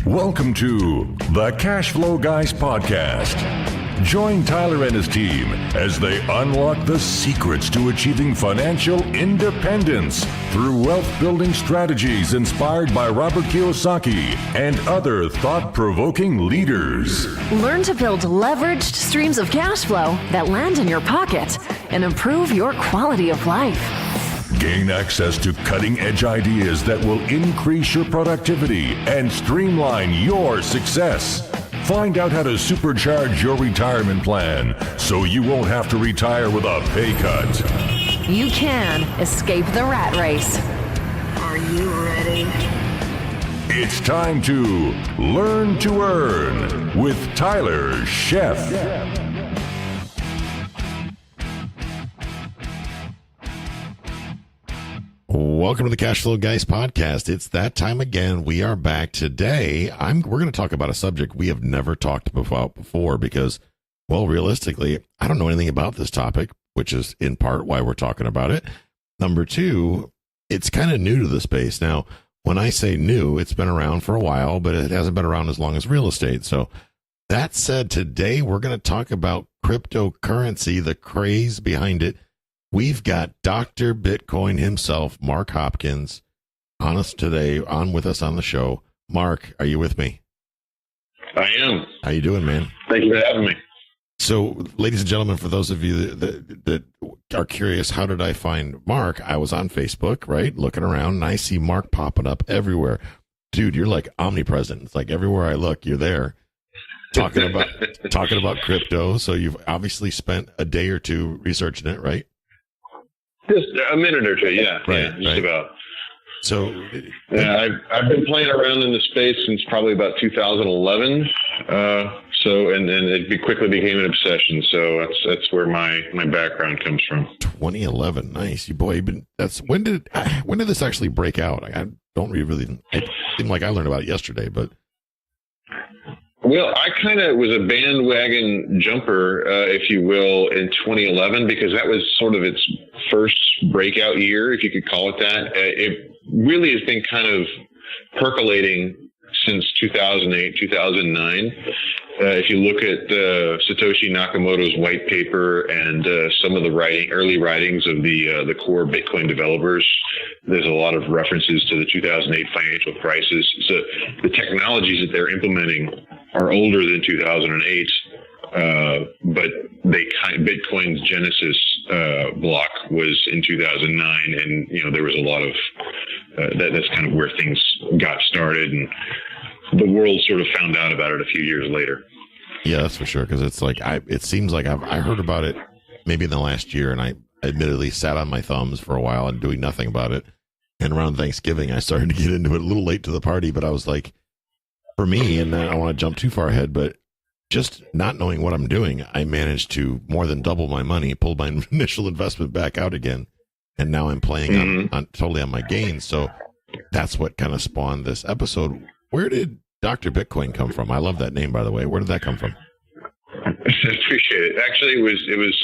Welcome to the Cash Flow Guys podcast. Join Tyler and his team as they unlock the secrets to achieving financial independence through wealth-building strategies inspired by Robert Kiyosaki and other thought-provoking leaders. Learn to build leveraged streams of cash flow that land in your pocket and improve your quality of life. Gain access to cutting-edge ideas that will increase your productivity and streamline your success. Find out how to supercharge your retirement plan so you won't have to retire with a pay cut. You can escape the rat race. Are you ready? It's time to Learn to Earn with Tyler Sheff. Welcome to the Cash Flow Guys podcast. It's that time again. We are back today. We're going to talk about a subject we have never talked about before because, well, realistically, I don't know anything about this topic, which is in part why we're talking about it. Number two, it's kind of new to the space. Now, when I say new, it's been around for a while, but it hasn't been around as long as real estate. So that said, today we're going to talk about cryptocurrency, the craze behind it. We've got Dr. Bitcoin himself, Mark Hopkins, on with us on the show. Mark, are you with me? I am. How you doing, man? Thank you for having me. So, ladies and gentlemen, for those of you that are curious, how did I find Mark? I was on Facebook, right, looking around, and I see Mark popping up everywhere. Dude, you're like omnipresent. It's like everywhere I look, you're there. Talking about crypto. So you've obviously spent a day or two researching it, right? Just a minute or two, yeah. Right, yeah, just right. about. So, yeah, I've been playing around in the space since probably about 2011. And it quickly became an obsession. So that's where my background comes from. 2011, nice. When did this actually break out? I don't really. It seemed like I learned about it yesterday, but. Well, I kind of was a bandwagon jumper, if you will, in 2011, because that was sort of its first breakout year, if you could call it that. It really has been kind of percolating since 2008, 2009. If you look at Satoshi Nakamoto's white paper and some of the early writings of the core Bitcoin developers, there's a lot of references to the 2008 financial crisis. So the technologies that they're implementing are older than 2008, but Bitcoin's genesis block was in 2009, and there was a lot of that's kind of where things got started, and the world sort of found out about it a few years later. Yeah, that's for sure. Because it's like it seems like I heard about it maybe in the last year, and I admittedly sat on my thumbs for a while and doing nothing about it. And around Thanksgiving, I started to get into it a little late to the party, but I was like, for me, and I don't want to jump too far ahead, but just not knowing what I'm doing, I managed to more than double my money, pull my initial investment back out again, and now I'm playing on totally on my gains. So that's what kind of spawned this episode. Where did Dr. Bitcoin come from? I love that name, by the way. Where did that come from? I appreciate it. Actually, it was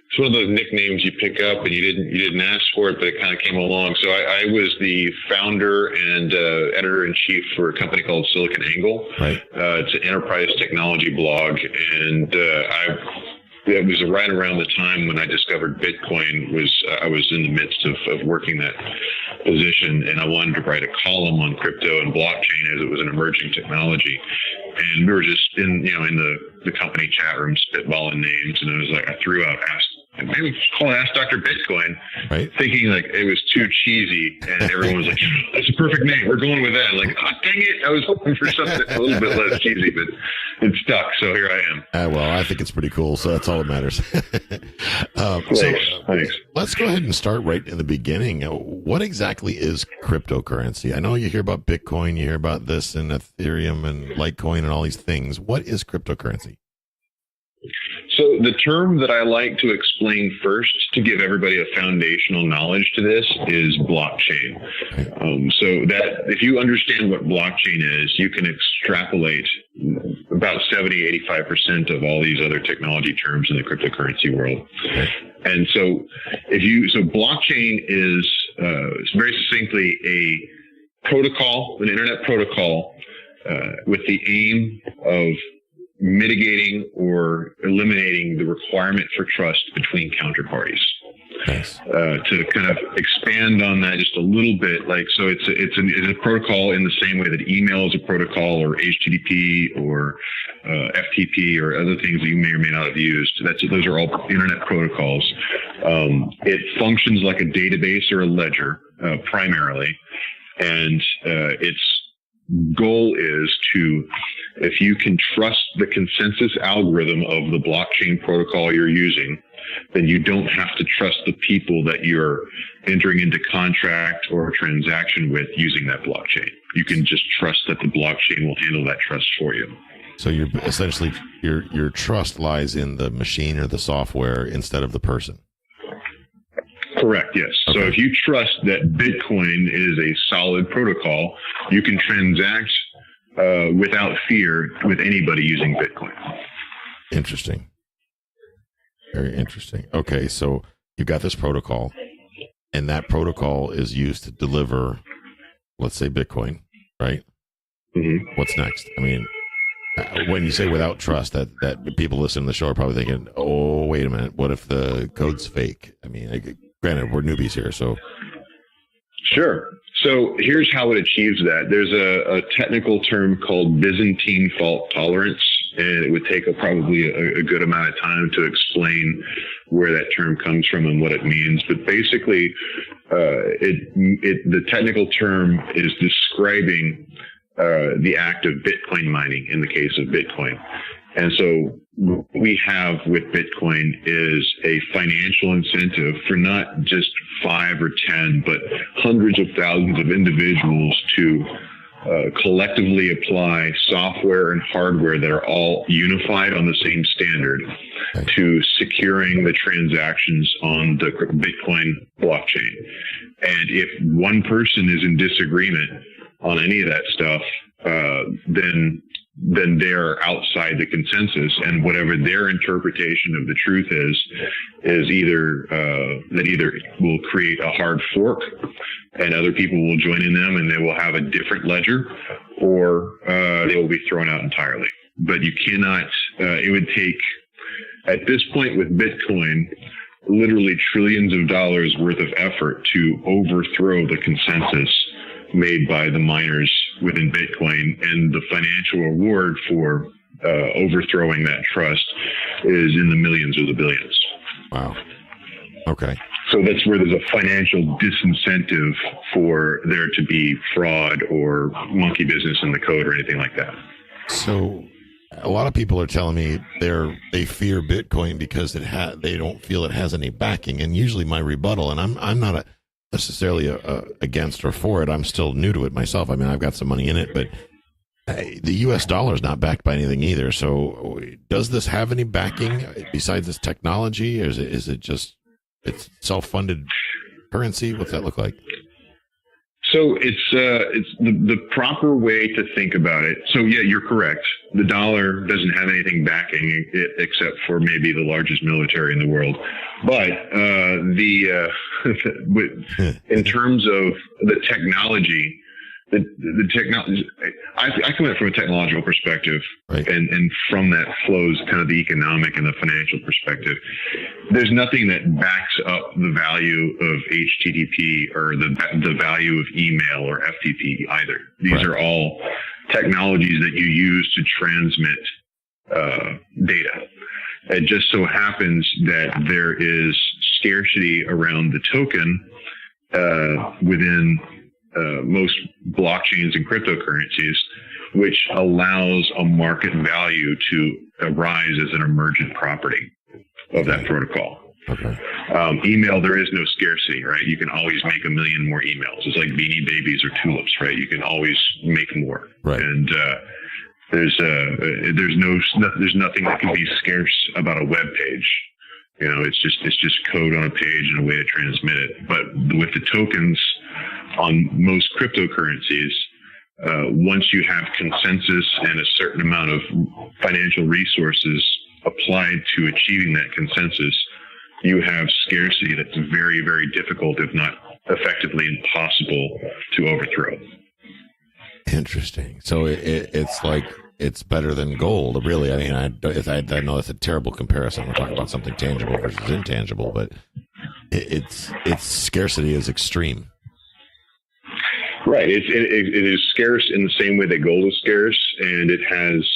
it's one of those nicknames you pick up and you didn't ask for it, but it kind of came along. So I was the founder and editor-in-chief for a company called Silicon Angle. Right. It's an enterprise technology blog, and it was right around the time when I discovered Bitcoin. I was in the midst of working that position, and I wanted to write a column on crypto and blockchain as it was an emerging technology. And we were just in the company chat room spitballing names, and I threw out maybe we should call it Ask Dr. Bitcoin, right? Thinking like it was too cheesy, and everyone was like, "That's a perfect name. We're going with that." I'm like, oh, dang it! I was hoping for something a little bit less cheesy, but it stuck. So here I am. Well, I think it's pretty cool. So that's all that matters. Thanks. Let's go ahead and start right in the beginning. What exactly is cryptocurrency? I know you hear about Bitcoin, you hear about this and Ethereum and Litecoin and all these things. What is cryptocurrency? So the term that I like to explain first to give everybody a foundational knowledge to this is blockchain. So that if you understand what blockchain is, you can extrapolate about 70-85% of all these other technology terms in the cryptocurrency world. And so blockchain is very succinctly a protocol, an internet protocol with the aim of mitigating or eliminating the requirement for trust between counterparties. Nice. To kind of expand on that just a little bit, like, so it's a protocol in the same way that email is a protocol, or HTTP, or FTP, or other things that you may or may not have used. Those are all internet protocols. It functions like a database or a ledger primarily, and its goal is to, if you can trust the consensus algorithm of the blockchain protocol you're using, then you don't have to trust the people that you're entering into contract or transaction with using that blockchain. You can just trust that the blockchain will handle that trust for you. So you're essentially, your trust lies in the machine or the software instead of the person. Correct, yes. Okay. So if you trust that Bitcoin is a solid protocol, you can transact without fear with anybody using Bitcoin. Interesting. Very interesting. Okay, so you've got this protocol, and that protocol is used to deliver, let's say, Bitcoin, right? Mm-hmm. What's next? I mean, when you say without trust, that people listening to the show are probably thinking, oh, wait a minute, what if the code's fake? I mean, granted, we're newbies here, so. Sure. So here's how it achieves that. There's a technical term called Byzantine fault tolerance, and it would take probably a good amount of time to explain where that term comes from and what it means. But basically, the technical term is describing the act of Bitcoin mining in the case of Bitcoin. And so what we have with Bitcoin is a financial incentive for not just 5 or 10, but hundreds of thousands of individuals to collectively apply software and hardware that are all unified on the same standard to securing the transactions on the Bitcoin blockchain. And if one person is in disagreement on any of that stuff, then they're outside the consensus, and whatever their interpretation of the truth is either will create a hard fork, and other people will join in them, and they will have a different ledger, or they will be thrown out entirely. But you cannot. It would take, at this point with Bitcoin, literally trillions of dollars worth of effort to overthrow the consensus made by the miners within Bitcoin, and the financial reward for overthrowing that trust is in the millions or the billions. Wow. Okay. So that's where there's a financial disincentive for there to be fraud or monkey business in the code or anything like that. So a lot of people are telling me they fear Bitcoin because they don't feel it has any backing, and usually my rebuttal, and I'm not necessarily against or for it. I'm still new to it myself. I mean, I've got some money in it, but the U.S. dollar is not backed by anything either. So does this have any backing besides this technology, or is it just it's self-funded currency? What's that look like? So it's the proper way to think about it. So yeah, you're correct. The dollar doesn't have anything backing it except for maybe the largest military in the world. But in terms of the technology, the technology, I come at it from a technological perspective, right. and from that flows kind of the economic and the financial perspective. There's nothing that backs up the value of HTTP or the value of email or FTP either. These are all technologies that you use to transmit data. It just so happens that there is scarcity around the token within most blockchains and cryptocurrencies, which allows a market value to arise as an emergent property of that protocol. Okay. Email, there is no scarcity, right? You can always make a million more emails. It's like Beanie Babies or tulips, right? You can always make more. Right. And there's nothing that can be scarce about a web page. You know, it's just code on a page and a way to transmit it. But with the tokens on most cryptocurrencies, once you have consensus and a certain amount of financial resources applied to achieving that consensus, you have scarcity that's very, very difficult, if not effectively impossible, to overthrow. Interesting. So it's like it's better than gold, really. I mean, I know that's a terrible comparison. We're talking about something tangible versus intangible, but its scarcity is extreme. Right. It is scarce in the same way that gold is scarce, and it has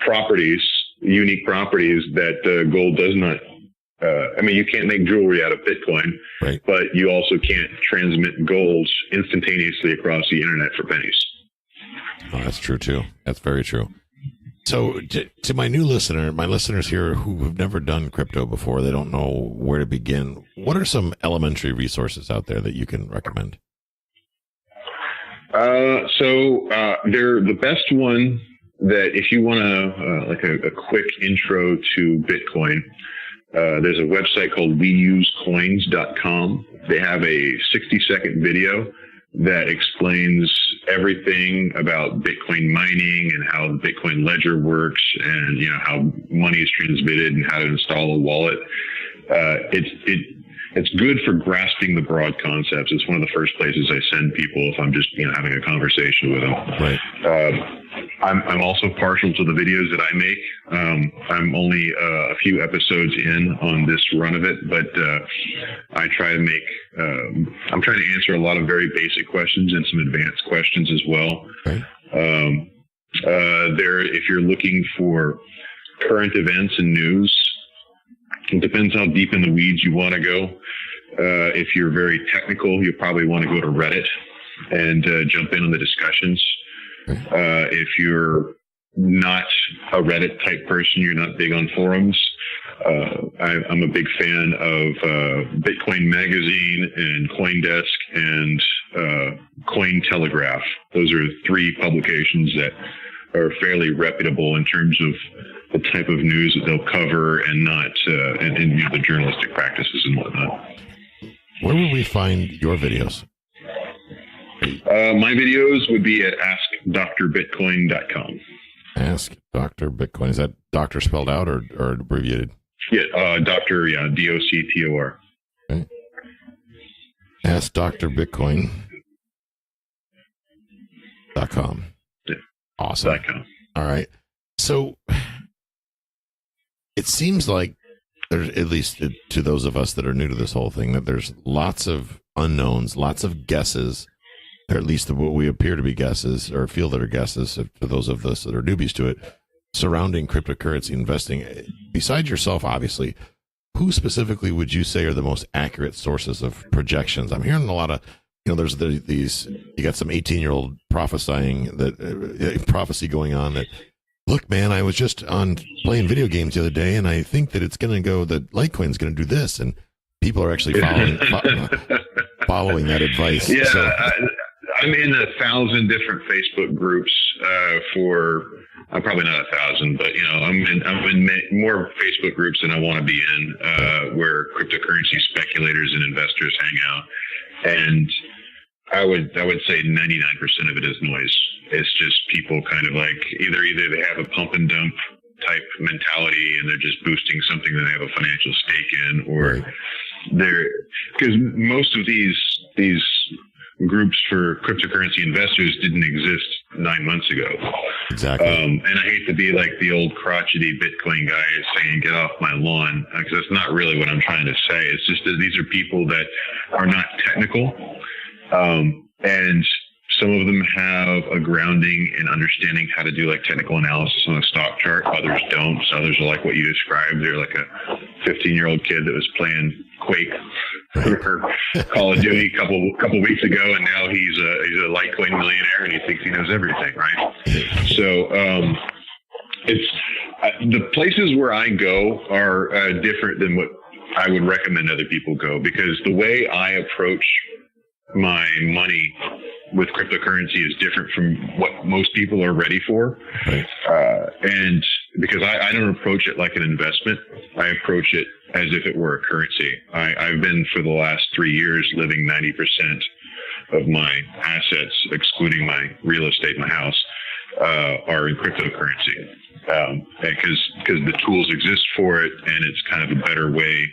properties, unique properties that gold does not. I mean, you can't make jewelry out of Bitcoin, right, but you also can't transmit gold instantaneously across the internet for pennies. Oh, that's true too. That's very true. So to my listeners here who have never done crypto before, they don't know where to begin. What are some elementary resources out there that you can recommend? They're the best one that if you want to, like a quick intro to Bitcoin, there's a website called weusecoins.com. They have a 60-second video that explains everything about Bitcoin mining and how the Bitcoin ledger works, and how money is transmitted and how to install a wallet. It's good for grasping the broad concepts. It's one of the first places I send people if I'm just having a conversation with them. Right. I'm also partial to the videos that I make. I'm only a few episodes in on this run of it, but I try to make. I'm trying to answer a lot of very basic questions and some advanced questions as well. Right. If you're looking for current events and news, it depends how deep in the weeds you want to go. If you're very technical, you probably want to go to Reddit and jump in on the discussions. If you're not a Reddit type person, you're not big on forums. I'm a big fan of Bitcoin Magazine and Coindesk and Coin Telegraph. Those are three publications that are fairly reputable in terms of the type of news that they'll cover and not and the journalistic practices and whatnot. Where will we find your videos? My videos would be at askdrbitcoin.com. Ask Dr. Bitcoin. Is that doctor spelled out or abbreviated? Yeah, Dr. Yeah, DOCTOR. Okay. Ask Dr. Bitcoin.com. Yeah. Awesome. .com. All right. So it seems like there's, at least to those of us that are new to this whole thing, that there's lots of unknowns, lots of guesses, or at least what we appear to be guesses or feel that are guesses to those of us that are newbies to it, surrounding cryptocurrency investing. Besides yourself, obviously, who specifically would you say are the most accurate sources of projections? I'm hearing a lot of, there's these, you got some 18-year-old prophesying that prophecy going on that, look, man, I was just on playing video games the other day, and I think that it's going to go, that Litecoin's going to do this, and people are actually following that advice. Yeah, so, I'm in 1,000 different Facebook groups I'm probably not 1,000, but I'm in more Facebook groups than I want to be in, where cryptocurrency speculators and investors hang out. And I would say 99% of it is noise. It's just people kind of like either they have a pump and dump type mentality and they're just boosting something that they have a financial stake in, or because most of these groups for cryptocurrency investors didn't exist 9 months ago. Exactly. And I hate to be like the old crotchety Bitcoin guy saying, get off my lawn, because that's not really what I'm trying to say. It's just that these are people that are not technical. And some of them have a grounding in understanding how to do like technical analysis on a stock chart. Others don't. So others are like what you described. They're like a 15-year-old kid that was playing Quake or Call of Duty a couple weeks ago, and now he's a Litecoin millionaire and he thinks he knows everything, right? So it's the places where I go are different than what I would recommend other people go, because the way I approach my money with cryptocurrency is different from what most people are ready for. Right. And because I don't approach it like an investment, I approach it as if it were a currency. I've been for the last 3 years living 90% of my assets, excluding my real estate, my house, are in cryptocurrency. Because the tools exist for it, and it's kind of a better way,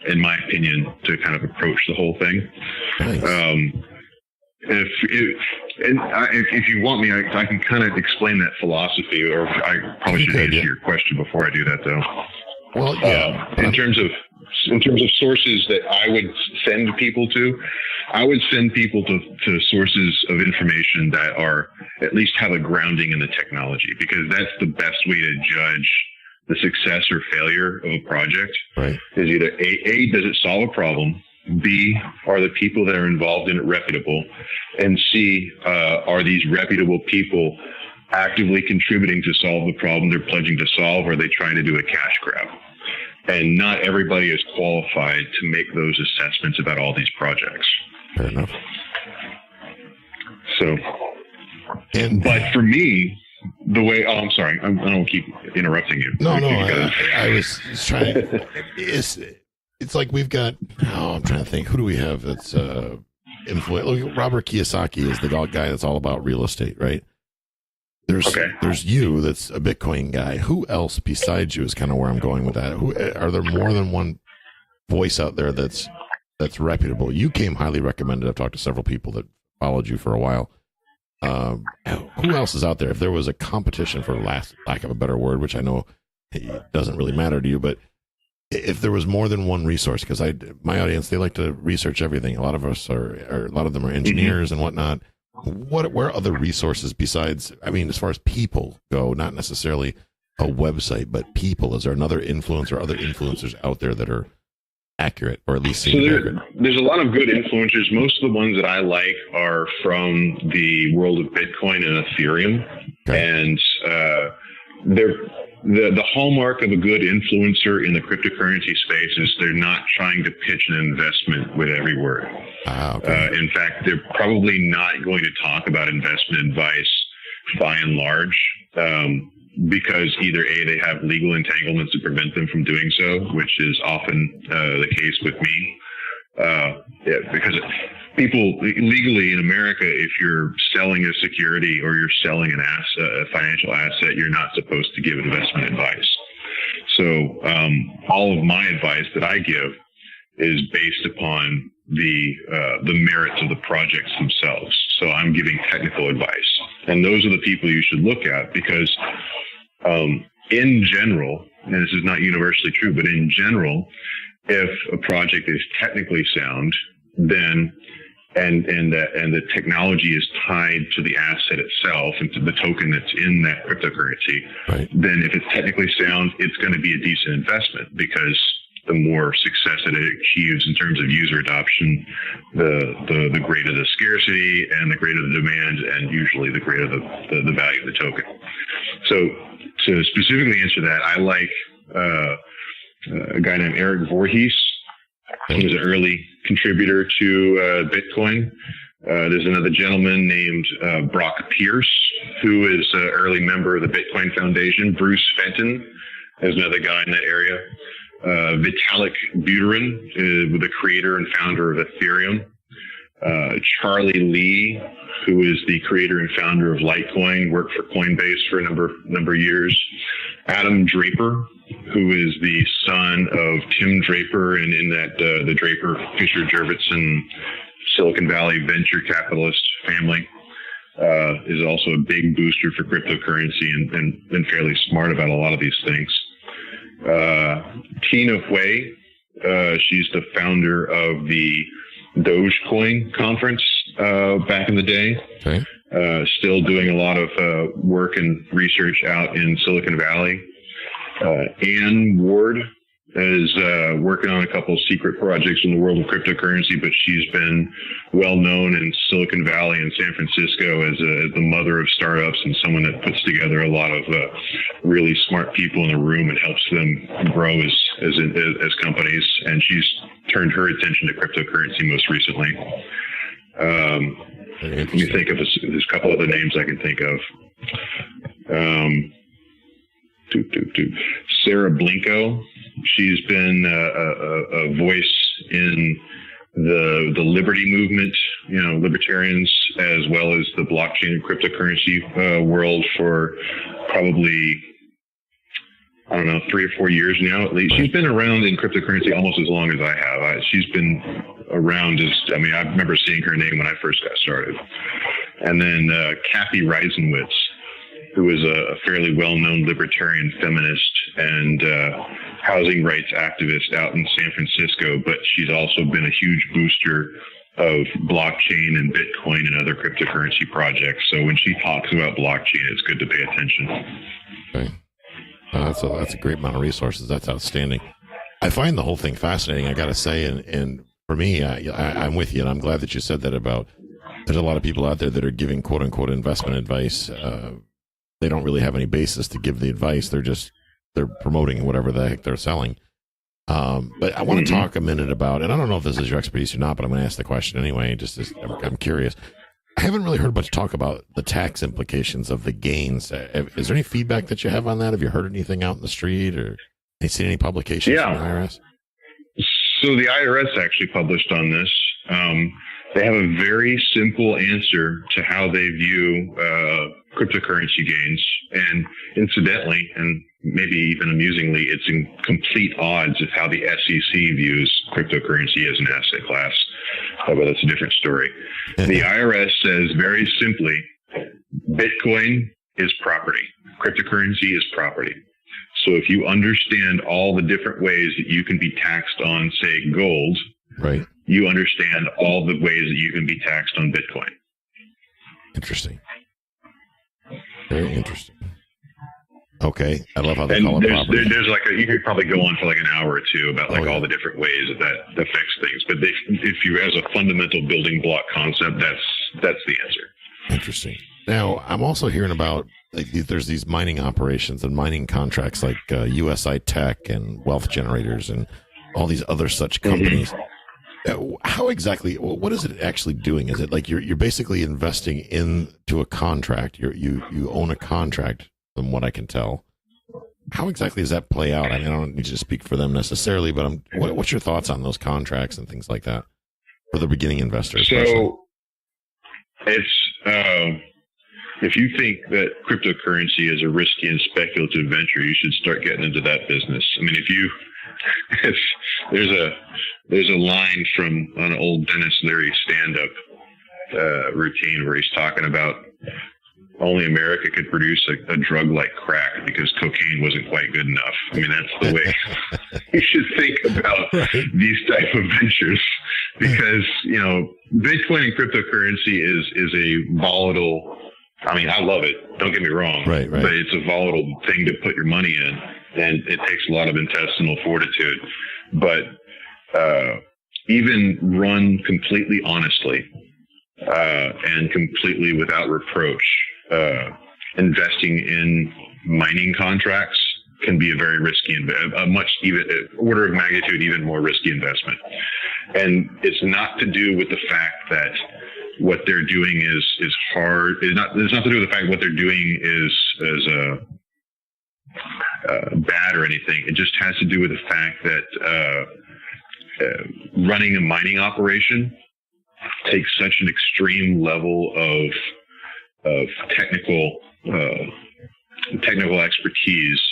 in my opinion, to kind of approach the whole thing. Nice. If you want me, I can kind of explain that philosophy, or I probably should answer your question before I do that, though. Well, yeah. In terms of sources that I would send people to, I would send people to sources of information that are at least have a grounding in the technology, because that's the best way to judge the success or failure of a project. Right. Is either A, does it solve a problem? B, are the people that are involved in it reputable? And C, are these reputable people actively contributing to solve the problem they're pledging to solve, or are they trying to do a cash grab? And not everybody is qualified to make those assessments about all these projects. Fair enough. So, but for me, the way, I'm sorry, I don't keep interrupting you. No, I was trying. It's like we've got, I'm trying to think, who do we have that's influential? Robert Kiyosaki is the guy that's all about real estate, right? There's you, that's a Bitcoin guy. Who else besides you is kind of where I'm going with that? Are there more than one voice out there that's reputable? You came highly recommended. I've talked to several people that followed you for a while. Who else is out there? If there was a competition, for lack of a better word, which I know it doesn't really matter to you, but if there was more than one resource, because my audience, they like to research everything. A lot of them are engineers and whatnot. Where are other resources besides, I mean, as far as people go, not necessarily a website, but people? Is there another influencer, other influencers out there that are accurate, or at least there's a lot of good influencers. Most of the ones that I like are from the world of Bitcoin and Ethereum. Okay. And they're the hallmark of a good influencer in the cryptocurrency space is they're not trying to pitch an investment with every word. Okay. In fact, they're probably not going to talk about investment advice by and large, because either A, they have legal entanglements to prevent them from doing so, which is often the case with me. Because people legally in America, if you're selling a security or you're selling an asset, a financial asset, you're not supposed to give investment advice. So all of my advice that I give is based upon the merits of the projects themselves. So I'm giving technical advice, and those are the people you should look at, because in general, and this is not universally true, but in general, if a project is technically sound, then and the technology is tied to the asset itself and to the token that's in that cryptocurrency, right, then if it's technically sound, it's going to be a decent investment, because the more success that it achieves in terms of user adoption, the greater the scarcity and the greater the demand, and usually the greater the value of the token. So to specifically answer that, I like a guy named Eric Voorhees. He was an early contributor to Bitcoin. There's another gentleman named Brock Pierce, who is an early member of the Bitcoin Foundation. Bruce Fenton is another guy in that area. Vitalik Buterin is the creator and founder of Ethereum. Charlie Lee, who is the creator and founder of Litecoin, worked for Coinbase for a number of years. Adam Draper, who is the son of Tim Draper, and in that the Draper Fisher Jurvetson Silicon Valley venture capitalist family, is also a big booster for cryptocurrency and fairly smart about a lot of these things. Tina Hui, she's the founder of the Dogecoin conference back in the day. Okay. Still doing a lot of work and research out in Silicon Valley. Ann Ward is working on a couple of secret projects in the world of cryptocurrency, but she's been well known in Silicon Valley and San Francisco as the mother of startups and someone that puts together a lot of really smart people in a room and helps them grow as companies. And she's turned her attention to cryptocurrency most recently. Let me think of there's a couple other names I can think of. Sarah Blinko. She's been a voice in the liberty movement, libertarians, as well as the blockchain and cryptocurrency world for probably I don't know, 3 or 4 years now at least. She's been around in cryptocurrency almost as long as I have. She's been around I remember seeing her name when I first got started. And then Kathy Reisenwitz, who is a fairly well-known libertarian feminist and housing rights activist out in San Francisco, but she's also been a huge booster of blockchain and Bitcoin and other cryptocurrency projects. So when she talks about blockchain, it's good to pay attention. Okay. That's a great amount of resources. That's outstanding. I find the whole thing fascinating, I got to say. And for me, I'm with you. And I'm glad that you said that about, there's a lot of people out there that are giving quote unquote investment advice. They don't really have any basis to give the advice. They're promoting whatever the heck they're selling. But I want to talk a minute about, and I don't know if this is your expertise or not, but I'm going to ask the question anyway, I'm curious. I haven't really heard much talk about the tax implications of the gains. Is there any feedback that you have on that? Have you heard anything out in the street, or have you seen any publications from the IRS? So the IRS actually published on this. They have a very simple answer to how they view cryptocurrency gains. And incidentally, and maybe even amusingly, it's in complete odds of how the SEC views cryptocurrency as an asset class. But that's a different story. The IRS says very simply, Bitcoin is property. Cryptocurrency is property. So if you understand all the different ways that you can be taxed on, say, gold, right, you understand all the ways that you can be taxed on Bitcoin. Interesting. Very interesting. Okay. I love how they call it property. There's you could probably go on for like an hour or two about all the different ways that affects things. But if you, as a fundamental building block concept, that's the answer. Interesting. Now, I'm also hearing about, there's these mining operations and mining contracts like USI Tech and Wealth Generators and all these other such companies. How exactly, what is it actually doing? Is it like you're basically investing into a contract? You own a contract, from what I can tell. How exactly does that play out? I mean, I don't need you to speak for them necessarily, but what's your thoughts on those contracts and things like that for the beginning investor? So it's, if you think that cryptocurrency is a risky and speculative venture, you should start getting into that business. I mean, there's a line from an old Dennis Leary stand-up routine where he's talking about only America could produce a drug like crack because cocaine wasn't quite good enough. I mean, that's the way you should think about these type of ventures, because, Bitcoin and cryptocurrency is a volatile, I mean, I love it. Don't get me wrong. Right. But it's a volatile thing to put your money in, and it takes a lot of intestinal fortitude. But even run completely honestly and completely without reproach, investing in mining contracts can be a very risky, a much even order of magnitude, even more risky investment. And it's not to do with the fact that what they're doing is hard. It's not to do with the fact what they're doing is bad or anything. It just has to do with the fact that running a mining operation takes such an extreme level of technical expertise,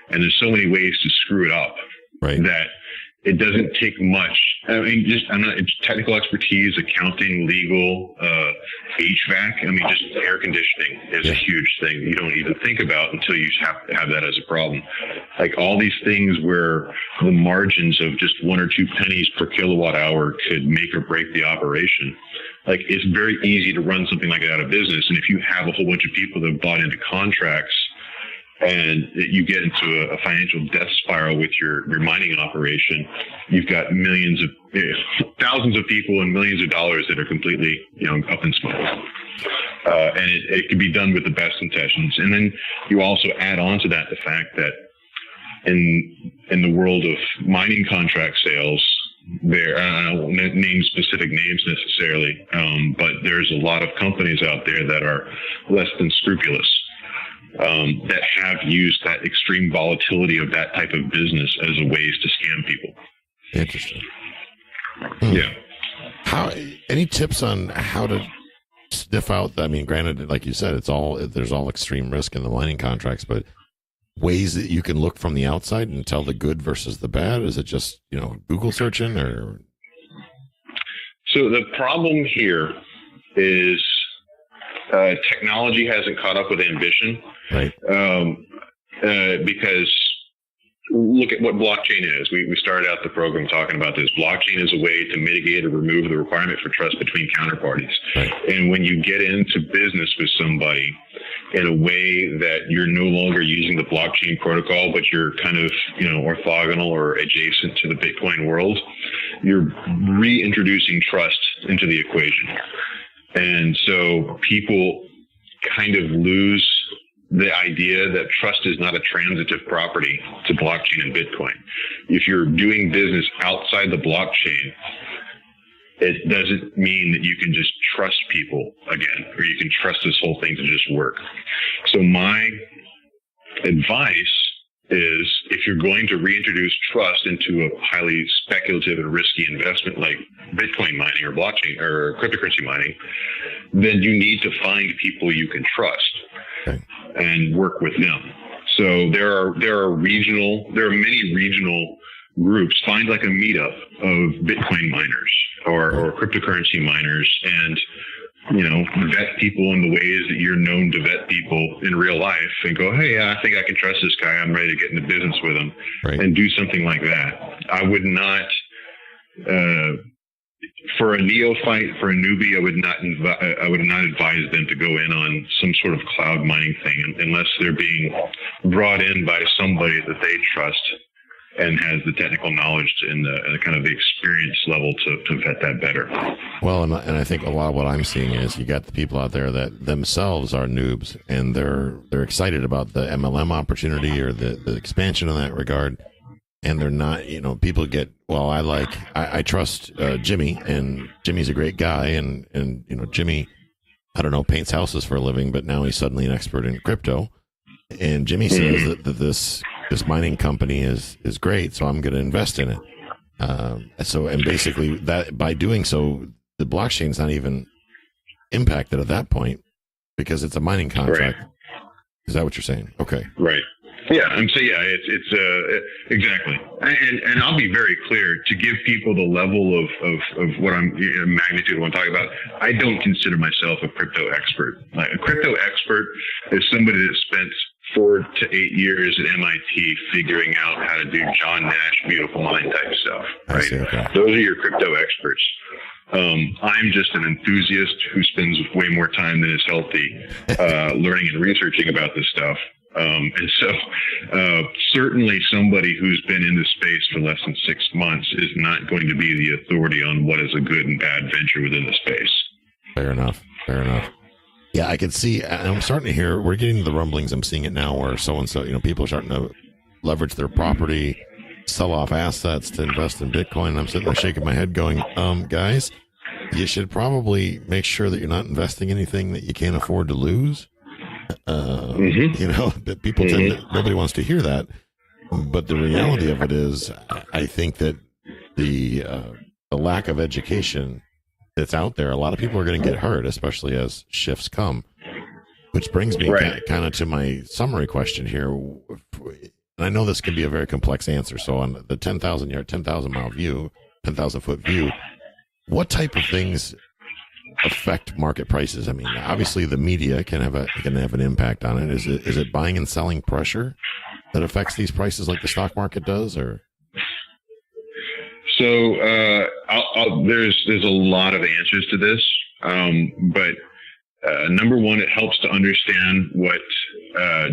and there's so many ways to screw it up, that it doesn't take much. I mean, technical expertise, accounting, legal, HVAC. I mean, just air conditioning is a huge thing you don't even think about until you have that as a problem. Like all these things where the margins of just 1 or 2 pennies per kilowatt hour could make or break the operation. Like, it's very easy to run something like that out of business. And if you have a whole bunch of people that have bought into contracts, and you get into a financial death spiral with your mining operation, you've got thousands of people and millions of dollars that are completely, up in smoke. And it can be done with the best intentions. And then you also add on to that the fact that in the world of mining contract sales, I don't name specific names necessarily, but there's a lot of companies out there that are less than scrupulous, that have used that extreme volatility of that type of business as a ways to scam people. Interesting. Yeah. Any tips on how to sniff out? I mean, granted, like you said, there's all extreme risk in the mining contracts, but ways that you can look from the outside and tell the good versus the bad? Is it just, Google searching or? So the problem here is technology hasn't caught up with ambition. Right. Because look at what blockchain is. We started out the program talking about this. Blockchain is a way to mitigate or remove the requirement for trust between counterparties. Right. And when you get into business with somebody in a way that you're no longer using the blockchain protocol, but you're kind of, orthogonal or adjacent to the Bitcoin world, you're reintroducing trust into the equation. And so people kind of lose the idea that trust is not a transitive property to blockchain and Bitcoin. If you're doing business outside the blockchain, it doesn't mean that you can just trust people again, or you can trust this whole thing to just work. So my advice is, if you're going to reintroduce trust into a highly speculative and risky investment like Bitcoin mining or blockchain or cryptocurrency mining, then you need to find people you can trust. Okay. And work with them. So there are many regional groups. Find like a meetup of Bitcoin miners or cryptocurrency miners, and vet people in the ways that you're known to vet people in real life, and go, hey, I think I can trust this guy. I'm ready to get into business with him. Right. And do something like that. I would not. For a neophyte, for a newbie, I would not advise them to go in on some sort of cloud mining thing unless they're being brought in by somebody that they trust and has the technical knowledge and the kind of the experience level to vet that better. Well, and I think a lot of what I'm seeing is you got the people out there that themselves are noobs, and they're excited about the MLM opportunity or the expansion in that regard. And they're not, people get, well, I trust Jimmy, and Jimmy's a great guy. And Jimmy, I don't know, paints houses for a living, but now he's suddenly an expert in crypto. And Jimmy says that this mining company is great, so I'm going to invest in it. And basically that by doing so, the blockchain's not even impacted at that point because it's a mining contract. Right. Is that what you're saying? Okay. Right. Yeah, it's exactly, and I'll be very clear to give people the level of what magnitude of what I'm talking about. I don't consider myself a crypto expert. Like a crypto expert is somebody that spent 4 to 8 years at MIT figuring out how to do John Nash beautiful mind type stuff. Right? I see, okay. Those are your crypto experts. I'm just an enthusiast who spends way more time than is healthy learning and researching about this stuff. And so certainly somebody who's been in this space for less than 6 months is not going to be the authority on what is a good and bad venture within the space. Fair enough. Yeah, I can see, I'm starting to hear, we're getting the rumblings, I'm seeing it now where so-and-so, people are starting to leverage their property, sell off assets to invest in Bitcoin. And I'm sitting there shaking my head going, guys, you should probably make sure that you're not investing anything that you can't afford to lose. People tend to, nobody wants to hear that, but the reality of it is, I think that the lack of education that's out there, a lot of people are going to get hurt, especially as shifts come. Which brings me kind of to my summary question here, and I know this can be a very complex answer. So on the 10,000 mile view, 10,000 foot view, what type of things affect market prices? I mean, obviously the media can have an impact on it. Is it buying and selling pressure that affects these prices like the stock market does, or? So there's a lot of answers to this, but number one, it helps to understand what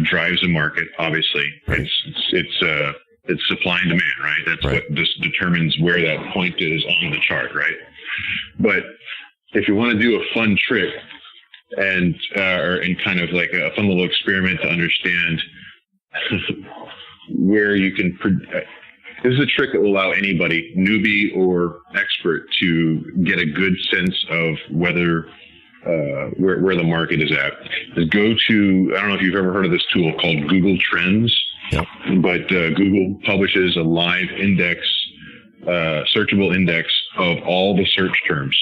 drives a market. Obviously, right. It's supply and demand, right? That's right. What just determines where that point is on the chart, right? But if you want to do a fun trick and kind of like a fun little experiment to understand where you can, this is a trick that will allow anybody, newbie or expert, to get a good sense of whether where the market is at. Is go to, I don't know if you've ever heard of this tool called Google Trends, yep. But Google publishes a live index, searchable index of all the search terms.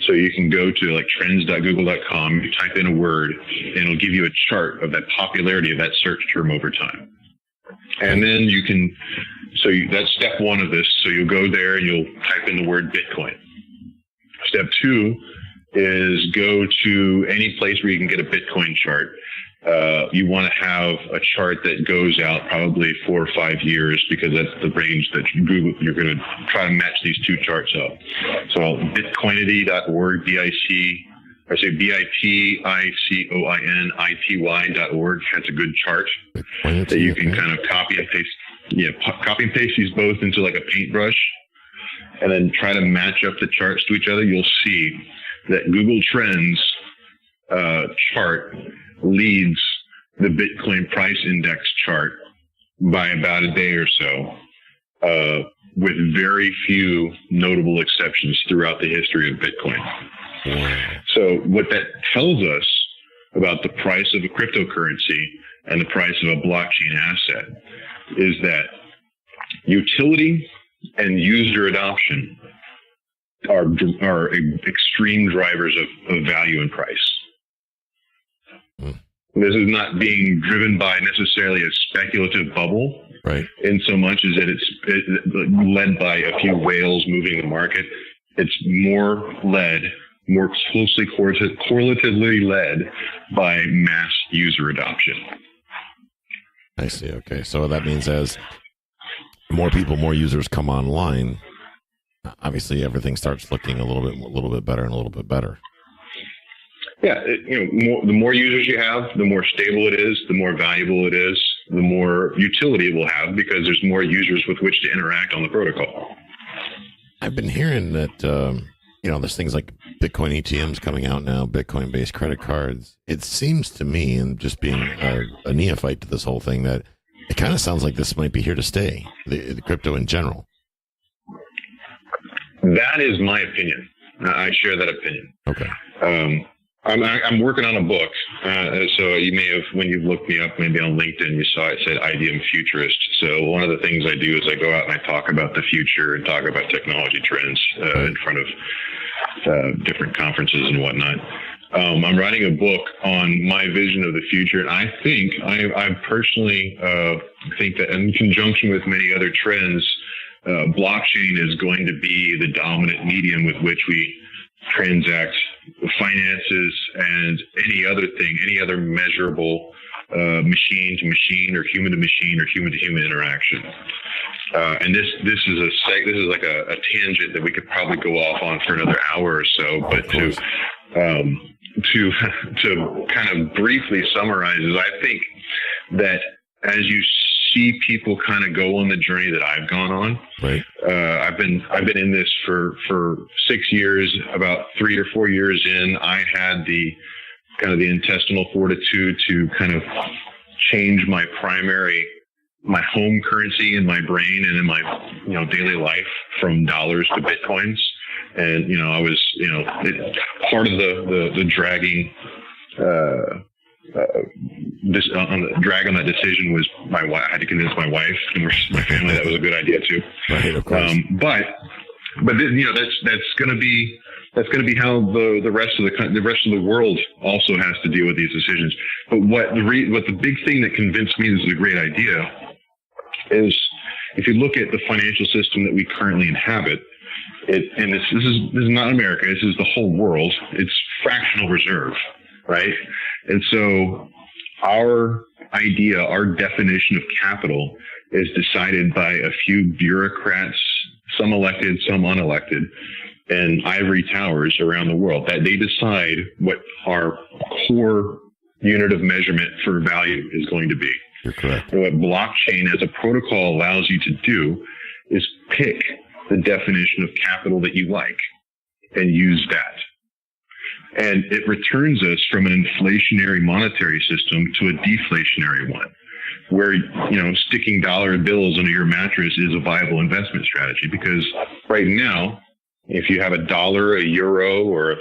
So you can go to like trends.google.com, you type in a word, and it'll give you a chart of that popularity of that search term over time. And then that's step one of this. So you'll go there and you'll type in the word Bitcoin. Step two is go to any place where you can get a Bitcoin chart. You want to have a chart that goes out probably 4 or 5 years, because that's the range that you're going to try to match these two charts up. So bitcoinity.org, BITICOINITY.org has a good chart that you can kind of copy and paste. Yeah, copy and paste these both into like a paintbrush, and then try to match up the charts to each other. You'll see that Google Trends chart leads the Bitcoin price index chart by about a day or so, with very few notable exceptions throughout the history of Bitcoin. So what that tells us about the price of a cryptocurrency and the price of a blockchain asset is that utility and user adoption are extreme drivers of value and price. This is not being driven by necessarily a speculative bubble, right? In so much as that it's led by a few whales moving the market. It's more closely correlatively led by mass user adoption. I see. Okay. So that means as more users come online, obviously everything starts looking a little bit better and a little bit better. Yeah. The more users you have, the more stable it is, the more valuable it is, the more utility it will have, because there's more users with which to interact on the protocol. I've been hearing that, there's things like Bitcoin ATMs coming out now, Bitcoin-based credit cards. It seems to me, and just being a neophyte to this whole thing, that it kind of sounds like this might be here to stay, the crypto in general. That is my opinion. I share that opinion. Okay. I'm working on a book. So you may have, when you looked me up maybe on LinkedIn, you saw it said IDM Futurist. So one of the things I do is I go out and I talk about the future and talk about technology trends in front of different conferences and whatnot. I'm writing a book on my vision of the future, and I personally think that in conjunction with many other trends, blockchain is going to be the dominant medium with which we transact finances and any other measurable machine to machine or human to machine or human to human interaction. And this is like a tangent that we could probably go off on for another hour or so, but to kind of briefly summarize is, I think that as you see people kind of go on the journey that I've gone on, right. I've been in this for 6 years. About 3 or 4 years in, I had the intestinal fortitude to kind of change my home currency in my brain and in my daily life from dollars to Bitcoins. And I was part of the dragging the drag on that decision was my wife. I had to convince my wife and my family that was a good idea too. Right, of course. But that's going to be how the rest of the world also has to deal with these decisions. But what the big thing that convinced me this is a great idea is, if you look at the financial system that we currently inhabit, and this is not America, this is the whole world. It's fractional reserve, right? And so our definition of capital is decided by a few bureaucrats, some elected, some unelected, and ivory towers around the world, that they decide what our core unit of measurement for value is going to be. You're correct. And what blockchain as a protocol allows you to do is pick the definition of capital that you like and use that. And it returns us from an inflationary monetary system to a deflationary one, where, sticking dollar bills under your mattress is a viable investment strategy. Because right now, if you have a dollar, a euro, or a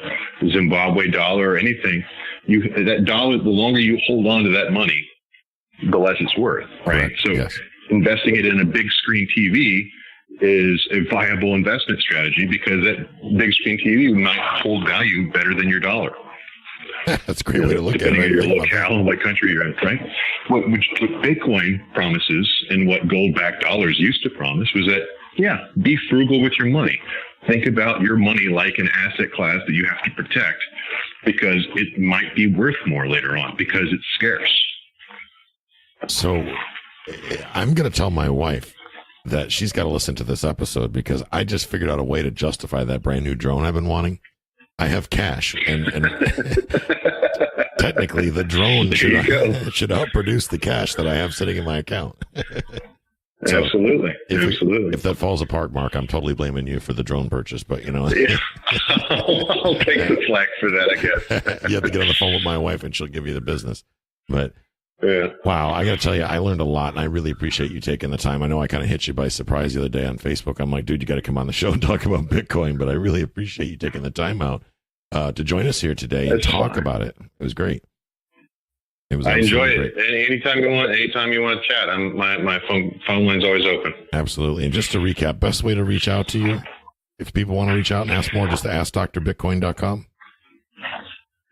Zimbabwe dollar or anything, that dollar, the longer you hold on to that money, the less it's worth, right? Correct. So yes. Investing it in a big screen TV is a viable investment strategy, because that big screen TV might hold value better than your dollar. That's a great way to look at it. Depending on your locale and what country you're in, right? What Bitcoin promises and what gold-backed dollars used to promise was that, yeah, be frugal with your money. Think about your money like an asset class that you have to protect because it might be worth more later on because it's scarce. So I'm going to tell my wife that she's got to listen to this episode because I just figured out a way to justify that brand new drone I've been wanting. I have cash, and technically the drone should outproduce the cash that I have sitting in my account. So Absolutely. If that falls apart, Mark, I'm totally blaming you for the drone purchase, but Yeah. I'll take the slack for that, I guess. You have to get on the phone with my wife and she'll give you the business. But yeah. wow, I got to tell you, I learned a lot and I really appreciate you taking the time. I know I kind of hit you by surprise the other day on Facebook. I'm like, dude, you got to come on the show and talk about Bitcoin, but I really appreciate you taking the time out to join us here today and talk about it. It was great. I enjoy it. And anytime you want to chat, my phone line's always open. Absolutely. And just to recap, best way to reach out to you, if people want to reach out and ask more, just to askdrbitcoin.com.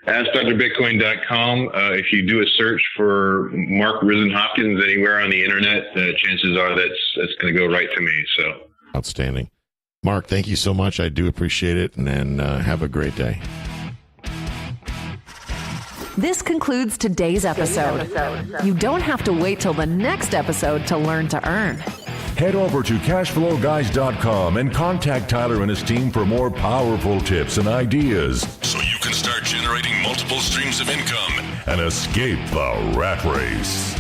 AskDrBitcoin.com. If you do a search for Mark Risen Hopkins anywhere on the internet, chances are that's going to go right to me. So outstanding. Mark, thank you so much. I do appreciate it. And then have a great day. This concludes today's episode. You don't have to wait till the next episode to learn to earn. Head over to cashflowguys.com and contact Tyler and his team for more powerful tips and ideas so you can start generating multiple streams of income and escape the rat race.